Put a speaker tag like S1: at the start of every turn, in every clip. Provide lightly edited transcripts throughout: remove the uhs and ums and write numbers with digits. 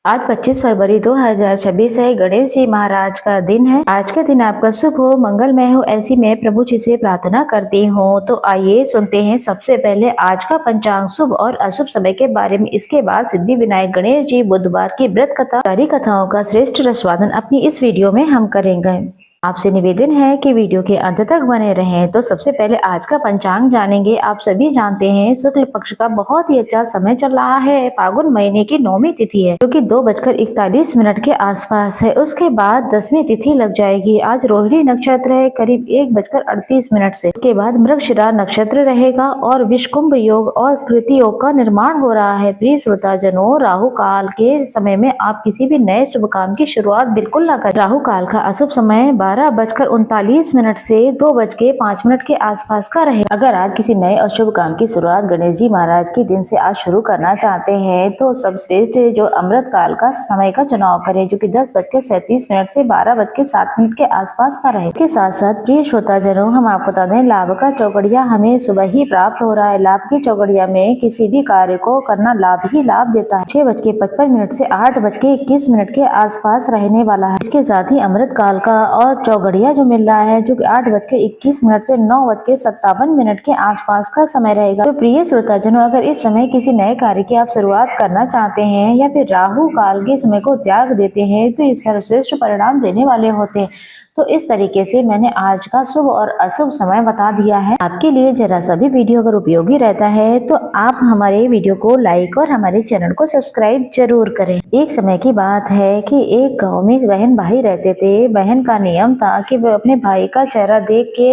S1: आज 25 फरवरी 2026 है। गणेश जी महाराज का दिन है। आज का दिन आपका शुभ हो, मंगलमय हो, ऐसी मैं प्रभु जी से प्रार्थना करती हूँ। तो आइए सुनते हैं सबसे पहले आज का पंचांग शुभ और अशुभ समय के बारे में। इसके बाद सिद्धि विनायक गणेश जी बुधवार की व्रत कथा, सारी कथाओं का श्रेष्ठ रसवादन अपनी इस वीडियो में हम करेंगे। आपसे निवेदन है कि वीडियो के अंत तक बने रहें। तो सबसे पहले आज का पंचांग जानेंगे। आप सभी जानते हैं शुक्ल पक्ष का बहुत ही अच्छा समय चल रहा है। फागुन महीने की 9वीं तिथि है जो कि 2:41 के आसपास है। उसके बाद 10वीं तिथि लग जाएगी। आज रोहिणी नक्षत्र है करीब 1:38 से। उसके बाद मृगशिरा नक्षत्र रहेगा और विषकुंभ योग और कृति योग का निर्माण हो रहा है। प्रिय श्रोताजनों, राहु काल के समय में आप किसी भी नए शुभ काम की शुरुआत बिल्कुल न करें। राहु काल का अशुभ समय 12:39 से 2:05 के आसपास का रहे। अगर आप किसी नए और शुभ काम की शुरुआत गणेश जी महाराज के दिन से आज शुरू करना चाहते हैं तो सबश्रेष्ठ जो अमृत काल का समय का चुनाव करें, जो कि 10:37 से 12:07 के आसपास का रहे। इसके साथ साथ प्रिय श्रोताजनों, हम आपको बता दें लाभ का चौगड़िया हमें सुबह ही प्राप्त हो रहा है। लाभ की चौगड़िया में किसी भी कार्य को करना लाभ ही लाभ देता है। 6:55 से 8:21 के आसपास रहने वाला है। इसके साथ ही अमृत काल का और चौगड़िया जो मिल रहा है जो कि 8:21 से 9:57 के आसपास का समय रहेगा। तो प्रिय श्रोताजनों, अगर इस समय किसी नए कार्य की आप शुरुआत करना चाहते हैं या फिर राहु काल के समय को त्याग देते हैं तो ये सर्वश्रेष्ठ परिणाम देने वाले होते हैं। तो इस तरीके से मैंने आज का शुभ और अशुभ समय बता दिया है आपके लिए। जरा सा भी वीडियो अगर उपयोगी रहता है तो आप हमारे वीडियो को लाइक और हमारे चैनल को सब्सक्राइब जरूर करें। एक समय की बात है कि एक गांव में बहन भाई रहते थे। बहन का नियम था कि वह अपने भाई का चेहरा देख के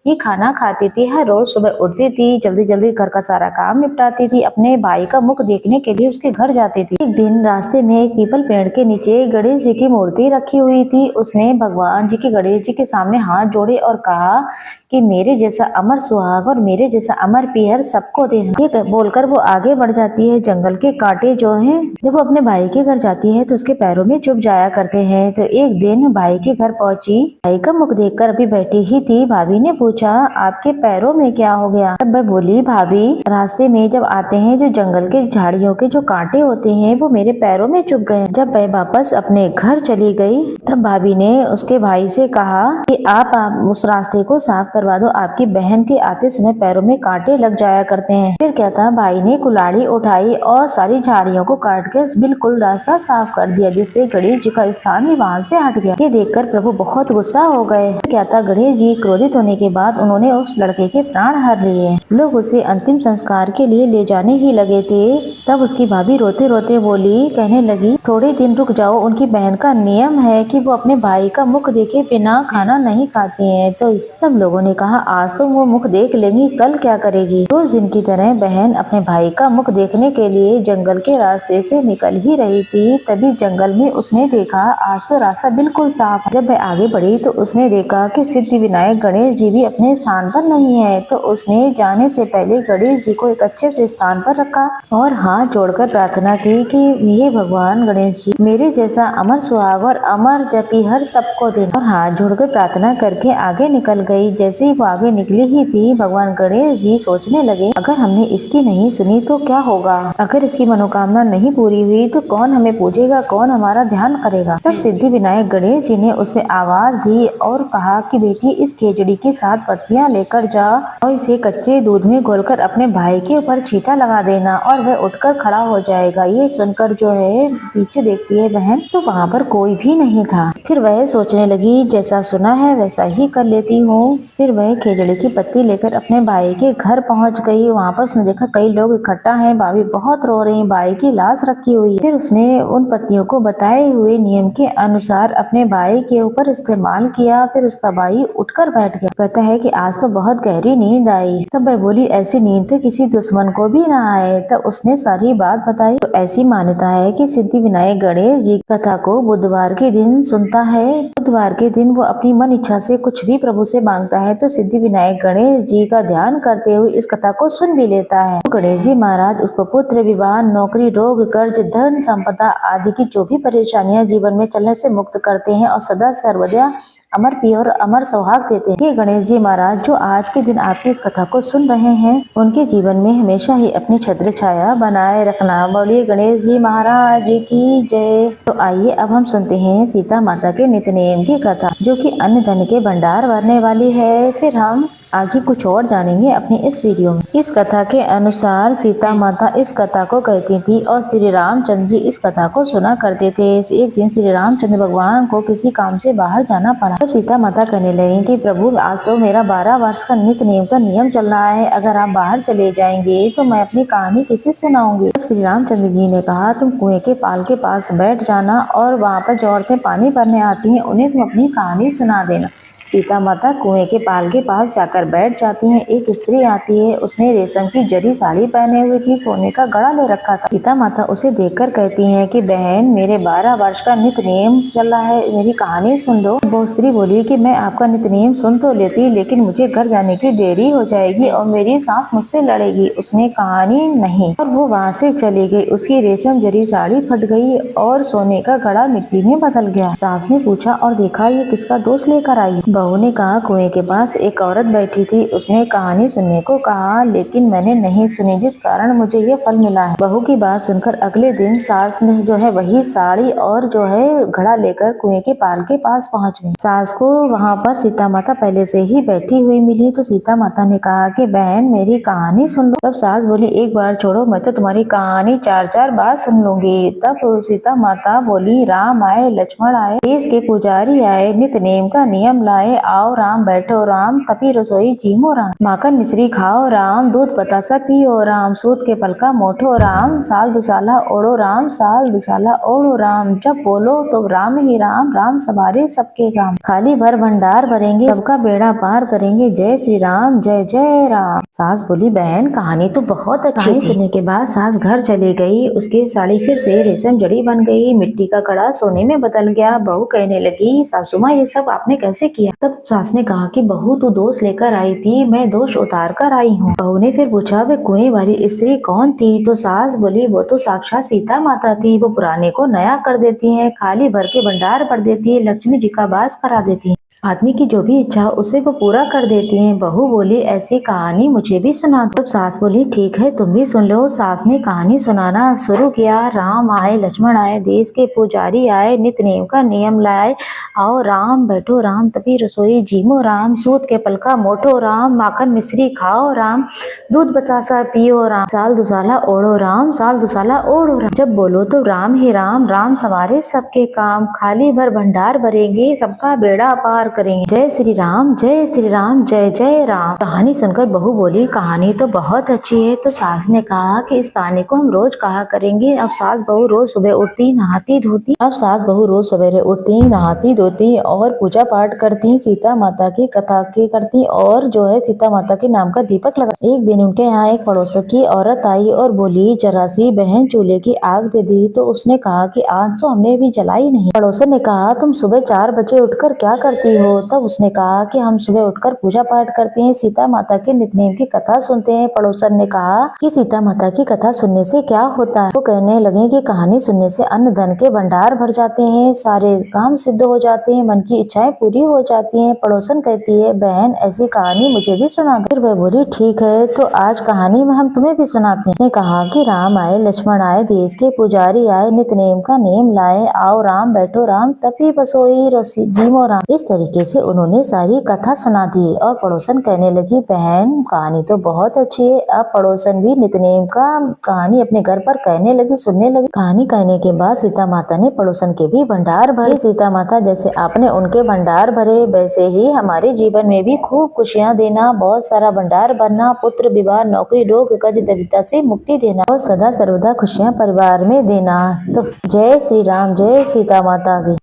S1: ही खाना खाती थी। हर रोज सुबह उठती थी, जल्दी जल्दी घर का सारा काम निपटाती थी, अपने भाई का मुख देखने के लिए उसके घर जाती थी। एक दिन रास्ते में एक पीपल पेड़ के नीचे गणेश जी की मूर्ति रखी हुई थी। उसने भगवान जी गणेश जी के सामने हाथ जोड़े और कहा कि मेरे जैसा अमर सुहाग और मेरे जैसा अमर पीहर सबको देना। ये बोलकर वो आगे बढ़ जाती है। जंगल के कांटे जो हैं जब वो अपने भाई के घर जाती है तो उसके पैरों में चुभ जाया करते हैं। तो एक दिन भाई के घर पहुंची, भाई का मुख देखकर अभी बैठी ही थी। भाभी ने पूछा, आपके पैरों में क्या हो गया? तब वह बोली, भाभी रास्ते में जब आते हैं जो जंगल के झाड़ियों के जो कांटे होते हैं वो मेरे पैरों में चुभ गए। जब वह वापस अपने घर चली गई तब भाभी ने उसके भाई से कहा कि आप उस रास्ते को साफ करवा दो, आपकी बहन के आते समय पैरों में कांटे लग जाया करते हैं। फिर क्या था, भाई ने कुल्हाड़ी उठाई और सारी झाड़ियों को काट के बिल्कुल रास्ता साफ कर दिया, जिससे गणेश जी का स्थान भी वहाँ से हट गया। ये देखकर प्रभु बहुत गुस्सा हो गए। क्या था, गणेश जी क्रोधित होने के बाद उन्होंने उस लड़के के प्राण हर लिए। लोग उसे अंतिम संस्कार के लिए ले जाने ही लगे थे। तब उसकी भाभी रोते रोते बोली, कहने लगी, थोड़े दिन रुक जाओ, उनकी बहन का नियम है कि वो अपने भाई का मुख देखे बिना खाना नहीं खाती हैं। तो तब लोगों ने कहा, आज तो वो मुख देख लेंगी, कल क्या करेगी? रोज दिन की तरह बहन अपने भाई का मुख देखने के लिए जंगल के रास्ते से निकल ही रही थी। तभी जंगल में उसने देखा आज तो रास्ता बिल्कुल साफ है। जब वह आगे बढ़ी तो उसने देखा कि सिद्धि विनायक गणेश जी भी अपने स्थान पर नहीं है। तो उसने जाने से पहले गणेश जी को एक अच्छे से स्थान पर रखा और हाथ जोड़कर प्रार्थना की कि हे भगवान गणेश जी, मेरे जैसा अमर सुहाग और अमर जपीहर सबको देना। और हाथ जोड़कर प्रार्थना करके आगे निकल गई। जैसे ही वो आगे निकली ही थी, भगवान गणेश जी सोचने लगे, अगर हमने इसकी नहीं सुनी तो क्या होगा? अगर इसकी मनोकामना नहीं पूरी हुई तो कौन हमें पूजेगा, कौन हमारा ध्यान करेगा? तब सिद्धि विनायक गणेश जी ने उसे आवाज दी और कहा कि बेटी, इस खेजड़ी की 7 पत्तियां लेकर जा और इसे कच्चे दूध में घोलकर अपने भाई के ऊपर छींटा लगा देना और वह उठकर खड़ा हो जाएगा। ये सुनकर जो है पीछे देखती है बहन तो वहाँ पर कोई भी नहीं था। फिर वह सोचने लगी, जैसा सुना है वैसा ही कर लेती हूँ। फिर वह खेजड़ी की पत्ती लेकर अपने भाई के घर पहुँच गई। वहाँ पर उसने देखा कई लोग इकट्ठा हैं, भाभी बहुत रो रही, भाई की लाश रखी हुई। फिर उसने उन पत्तियों को बताए हुए नियम के अनुसार अपने भाई के ऊपर इस्तेमाल किया। फिर उसका भाई उठकर बैठ गया। कहता है कि आज तो बहुत गहरी नींद आई। तब वह बोली, ऐसी नींद तो किसी दुश्मन को भी ना आए। तब उसने सारी बात बताई। तो ऐसी मान्यता है कि सिद्धि विनायक गणेश जी कथा को बुधवार के दिन सुनता है। बुधवार के दिन वो अपनी मन इच्छा से कुछ भी प्रभु से मांगता है तो सिद्धि विनायक गणेश जी का ध्यान करते हुए इस कथा को सुन भी लेता है। तो गणेश जी महाराज उसको पुत्र, विवाह, नौकरी, रोग, कर्ज, धन संपदा आदि की जो भी परेशानियां जीवन में चलने से मुक्त करते हैं और सदा सर्वदा अमर प्रिय और अमर सौभाग्य देते हैं। कि गणेश जी महाराज जो आज के दिन आपकी इस कथा को सुन रहे हैं, उनके जीवन में हमेशा ही अपनी छत्र छाया बनाए रखना। बोलिए गणेश जी महाराज की जय। तो आइए अब हम सुनते हैं सीता माता के नित्यनेम की कथा, जो कि अन्न धन के भंडार भरने वाली है। फिर हम आगे कुछ और जानेंगे अपनी इस वीडियो में। इस कथा के अनुसार सीता माता इस कथा को कहती थी और श्री रामचंद्र जी इस कथा को सुना करते थे। एक दिन श्री रामचंद्र भगवान को किसी काम से बाहर जाना पड़ा। तब सीता माता कहने लगी कि प्रभु, आज तो मेरा 12 वर्ष का नित्य नेम का नियम चल रहा है, अगर आप बाहर चले जाएंगे तो मैं अपनी कहानी किसे सुनाऊंगी। तब श्री रामचंद्र जी ने कहा, तुम कुएं के पाल के पास बैठ जाना और वहाँ पर जो औरतें पानी भरने आती हैं उन्हें तुम अपनी कहानी सुना देना। सीता माता कुएं के पाल के पास जाकर बैठ जाती हैं। एक स्त्री आती है, उसने रेशम की जरी साड़ी पहने हुई थी, सोने का गड़ा ले रखा था। सीता माता उसे देखकर कहती हैं कि बहन, मेरे 12 वर्ष का नित्य नियम चल रहा है, मेरी कहानी सुन दो। वो स्त्री बोली कि मैं आपका नित्य नियम सुन तो लेती, लेकिन मुझे घर जाने की देरी हो जाएगी और मेरी सास मुझसे लड़ेगी। उसने कहानी नहीं और वो वहाँ से चली गई। उसकी रेशम जरी साड़ी फट गई और सोने का घड़ा मिट्टी में बदल गया। सास ने पूछा और देखा, ये किसका दोष लेकर आई। बहू ने कहा, कुएं के पास एक औरत बैठी थी, उसने कहानी सुनने को कहा, लेकिन मैंने नहीं सुनी, जिस कारण मुझे ये फल मिला है। बहू की बात सुनकर अगले दिन सास ने जो है वही साड़ी और जो है घड़ा लेकर कुएं के पाल के पास पहुंच गई। सास को वहां पर सीता माता पहले से ही बैठी हुई मिली, तो सीता माता ने कहा कि बहन, मेरी कहानी सुन लो। तब सास बोली, एक बार छोड़ो, मैं तो तुम्हारी कहानी 4-4 बार सुन लूंगी। तब सीता माता बोली, राम आए, लक्ष्मण आए, देश के पुजारी आए, नित्य नेम का नियम लाए, आओ राम, बैठो राम, तपी रसोई जीमो राम, माखन मिश्री खाओ राम, दूध बतासा पियो राम, सूत के पलका मोठो राम, साल दुसाला ओढ़ो राम, साल दुसाला ओढ़ो राम, जब बोलो तो राम ही राम, राम सवारे सबके काम, खाली भर भंडार भरेंगे, सबका बेड़ा पार करेंगे, जय श्री राम, जय जय राम। सास बोली, बहन, कहानी तो बहुत अच्छी थी। सुनने के बाद सास घर चली गई। उसकी साड़ी फिर से रेशम जड़ी बन गई, मिट्टी का कड़ा सोने में बदल गया। बहू कहने लगी, सासू माँ, ये सब आपने कैसे किया। तब सास ने कहा कि बहू, तू दोष लेकर आई थी, मैं दोष उतार कर आई हूँ। बहू ने फिर पूछा, वे कुएं वाली स्त्री कौन थी। तो सास बोली, वो तो साक्षात सीता माता थी। वो पुराने को नया कर देती है, खाली भर के भंडार भर देती है, लक्ष्मी जी का वास करा देती है, आदमी की जो भी इच्छा उसे वो पूरा कर देती हैं। बहू बोली, ऐसी कहानी मुझे भी सुना दो। तब सास बोली, ठीक है, तुम भी सुन लो। सास ने कहानी सुनाना शुरू किया। राम आए, लक्ष्मण आए, देश के पुजारी आए, नित्य नेम का नियम लाए, आओ राम, बैठो राम, तपी रसोई जीमो राम, सूत के पलका मोठो राम, माखन मिश्री खाओ राम, दूध बतासा पियो राम, साल दुसाला ओढ़ो राम, साल दुसाला ओढ़ो राम, जब बोलो तो राम ही राम, राम सवारे सबके काम, खाली भर भंडार भरेंगे, सबका बेड़ा पार करेंगे, जय श्री राम, जय श्री राम, जय जय राम। कहानी सुनकर बहू बोली, कहानी तो बहुत अच्छी है। तो सास ने कहा कि इस कहानी को हम रोज कहा करेंगे। अब सास बहू रोज सुबह उठती, नहाती धोती। अब सास बहू रोज सवेरे उठती, नहाती धोती और पूजा पाठ करती, सीता माता की कथा की करती और जो है सीता माता के नाम का दीपक लगा। एक दिन उनके यहाँ एक पड़ोस की औरत आई और बोली, जरा सी बहन चूल्हे की आग दे दी। तो उसने कहा कि आज तो हमने भी जलाई नहीं। पड़ोसन ने कहा, तुम सुबह 4 बजे उठकर क्या करती हो। तब उसने कहा कि हम सुबह उठकर पूजा पाठ करते हैं, सीता माता के नित्यनेम की कथा सुनते हैं। पड़ोसन ने कहा कि सीता माता की कथा सुनने से क्या होता है। वो कहने लगे कि कहानी सुनने से अन्न धन के भंडार भर जाते हैं, सारे काम सिद्ध हो जाते हैं, मन की इच्छाएं पूरी हो जाती हैं। पड़ोसन कहती है, बहन, ऐसी कहानी मुझे भी सुना दो। फिर वह बोली, ठीक है, तो आज कहानी में हम तुम्हें भी सुनाते हैं। ने कहा कि राम आए, लक्ष्मण आए, देश के पुजारी आए, नित्य नेम का नियम लाए, आओ राम, बैठो राम, तपी बसोई जीमो राम। इस तरीके से उन्होंने सारी कथा सुना दी और पड़ोसन कहने लगी, बहन, कहानी तो बहुत अच्छी है। अब पड़ोसन भी नित्य नेम का कहानी अपने घर पर कहने लगी, सुनने लगी। कहानी कहने के बाद सीता माता ने पड़ोसन के भी भंडार भरे। सीता माता, जैसे आपने उनके भंडार भरे, वैसे ही हमारे जीवन में भी खूब खुशियां देना, बहुत सारा भंडार भरना, पुत्र विवाह, नौकरी, रोग, कर्ज, दरिद्रता से मुक्ति देना और सदा सर्वदा खुशियां परिवार में देना। तो जय श्री राम, जय सीता माता की।